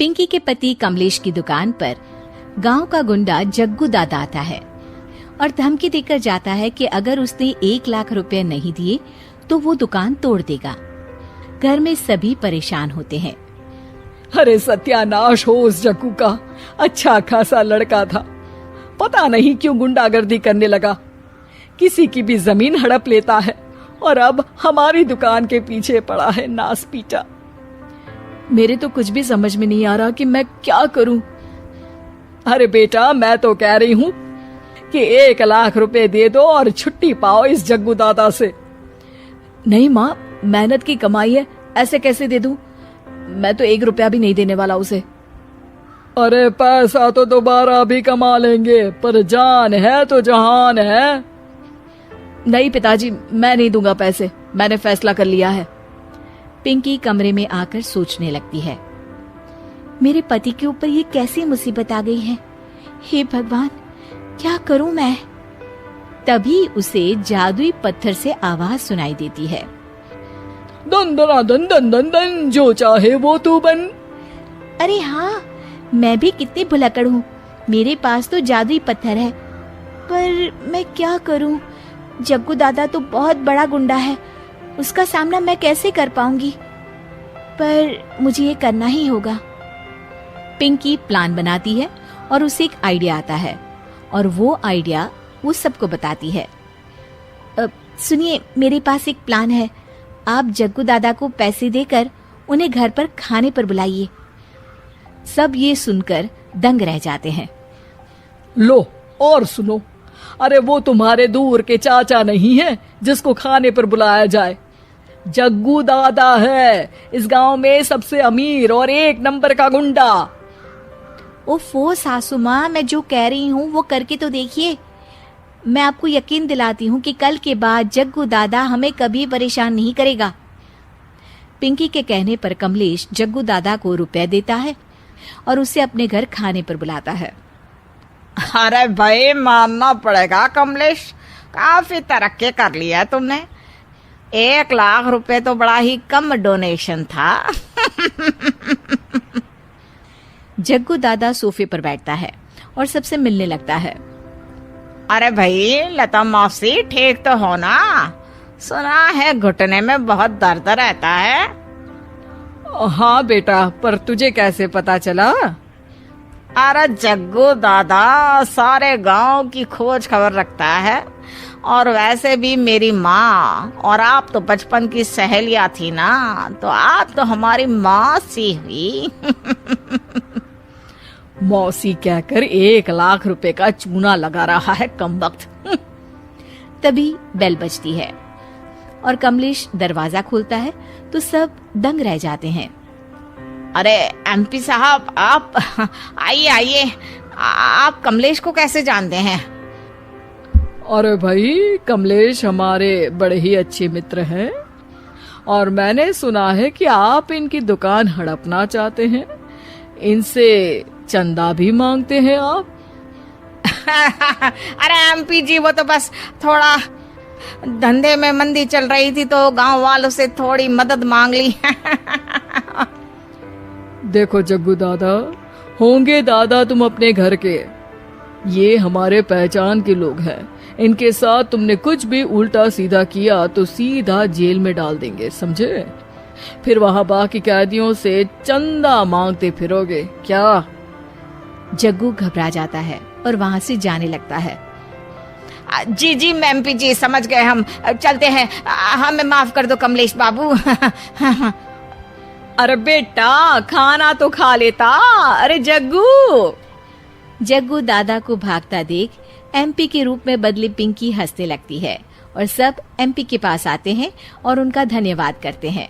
पिंकी के पति कमलेश की दुकान पर गांव का गुंडा जग्गू दादा आता है और धमकी देकर जाता है कि अगर उसने 1 लाख रुपए नहीं दिए तो वो दुकान तोड़ देगा। घर में सभी परेशान होते हैं। अरे सत्यानाश हो उस जग्गू का, अच्छा खासा लड़का था, पता नहीं क्यों गुंडागर्दी करने लगा, किसी की भी जमीन हड़प लेता है और अब हमारी दुकान के पीछे पड़ा है नास पीटा। मेरे तो कुछ भी समझ में नहीं आ रहा कि मैं क्या करूं। अरे बेटा, मैं तो कह रही हूं कि 1 लाख रुपए दे दो और छुट्टी पाओ इस जग्गू दादा से। नहीं माँ, मेहनत की कमाई है, ऐसे कैसे दे दूं? मैं तो 1 रुपया भी नहीं देने वाला उसे। अरे पैसा तो दोबारा भी कमा लेंगे, पर जान है तो जहान है। नहीं पिताजी, मैं नहीं दूंगा पैसे, मैंने फैसला कर लिया है। पिंकी कमरे में आकर सोचने लगती है, मेरे पति के ऊपर ये कैसी मुसीबत आ गई है। हे भगवान, क्या करूं मैं? तभी उसे जादुई पत्थर से आवाज सुनाई देती है, दन दना दन दन दन दन, जो चाहे वो तू बन। अरे हाँ, मैं भी कितनी भुलक्कड़ हूँ, मेरे पास तो जादुई पत्थर है, पर मैं क्या करूं? जग्गू दादा तो बहुत बड़ा गुंडा है, उसका सामना मैं कैसे कर पाऊंगी? पर मुझे ये करना ही होगा। पिंकी प्लान बनाती है और उसे एक आइडिया आता है और वो आइडिया वो सबको बताती है। सुनिए, मेरे पास एक प्लान है, आप जग्गू दादा को पैसे देकर उन्हें घर पर खाने पर बुलाइए। सब ये सुनकर दंग रह जाते हैं। लो और सुनो, अरे वो तुम्हारे दूर के चाचा नहीं है जिसको खाने पर बुलाया जाए, जग्गू दादा है, इस गांव में सबसे अमीर और 1 नंबर का गुंडा। ओफो सासू माँ, मैं जो कह रही हूँ वो करके तो देखिए। मैं आपको यकीन दिलाती हूँ कि कल के बाद जग्गू दादा हमें कभी परेशान नहीं करेगा। पिंकी के कहने पर कमलेश जग्गू दादा को रुपए देता है और उसे अपने घर खाने पर बुलाता है। अरे भाई, मानना पड़ेगा कमलेश, काफी तरक्की कर लिया है तुमने। 1 लाख रुपए तो बड़ा ही कम डोनेशन था। जग्गू दादा सोफे पर बैठता है और सबसे मिलने लगता है। अरे भाई, लता मौसी ठीक तो हो ना? सुना है घुटने में बहुत दर्द रहता है। हाँ बेटा, पर तुझे कैसे पता चला? अरे जग्गू दादा सारे गांव की खोज खबर रखता है, और वैसे भी मेरी माँ और आप तो बचपन की सहेलियां थी ना, तो आप तो हमारी मौसी हुई। मौसी कहकर 1 लाख रुपए का चूना लगा रहा है कमबख्त। तभी बेल बजती है और कमलेश दरवाजा खोलता है तो सब दंग रह जाते हैं। अरे एमपी साहब, आप आइए आइए, आप कमलेश को कैसे जानते हैं? अरे भाई, कमलेश हमारे बड़े ही अच्छे मित्र हैं और मैंने सुना है कि आप इनकी दुकान हड़पना चाहते हैं, इनसे चंदा भी मांगते हैं आप। अरे एमपी जी, वो तो बस थोड़ा धंधे में मंदी चल रही थी तो गांव वालों से थोड़ी मदद मांग ली। देखो जग्गू दादा, होंगे दादा तुम अपने घर के, ये हमारे पहचान के लोग हैं, इनके साथ तुमने कुछ भी उल्टा सीधा किया तो सीधा जेल में डाल देंगे, समझे? फिर वहां बाकी कैदियों से चंदा मांगते फिरोगे क्या? जग्गू घबरा जाता है और वहां से जाने लगता है। जी जी एमपी जी, समझ गए, हम चलते हैं, हमें माफ कर दो कमलेश बाबू। अरे बेटा, खाना तो खा लेता। अरे जग्गू। जग्गू दादा को भागता देख एमपी के रूप में बदली पिंकी हंसने लगती है और सब एमपी के पास आते हैं और उनका धन्यवाद करते हैं।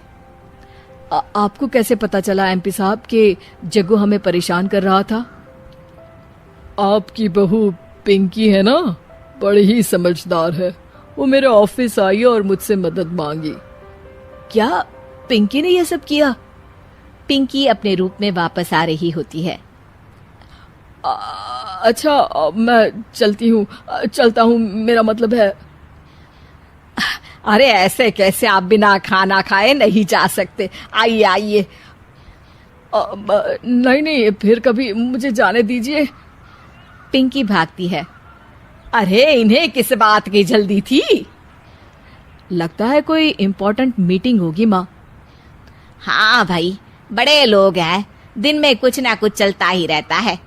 आपको कैसे पता चला एमपी साहब कि जग्गू हमें परेशान कर रहा था? आपकी बहू पिंकी है ना, बड़ी ही समझदार है, वो मेरे ऑफिस आई और मुझसे मदद मांगी। क्या पिंकी ने यह सब किया? पिंकी अपने रूप में वापस आ रही होती है। अच्छा, मैं चलता हूँ, मेरा मतलब है। अरे ऐसे कैसे, आप बिना खाना खाए नहीं जा सकते, आइए आइए। नहीं नहीं, फिर कभी, मुझे जाने दीजिए। पिंकी भागती है। अरे इन्हें किस बात की जल्दी थी? लगता है कोई इम्पोर्टेंट मीटिंग होगी माँ। हाँ भाई, बड़े लोग हैं, दिन में कुछ ना कुछ चलता ही रहता है।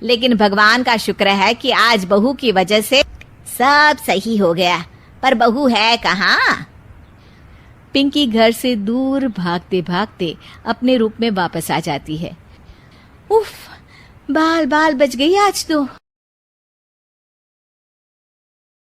लेकिन भगवान का शुक्र है कि आज बहू की वजह से सब सही हो गया। पर बहू है कहाँ? पिंकी घर से दूर भागते भागते अपने रूप में वापस आ जाती है। उफ, बाल बाल बच गई आज तो।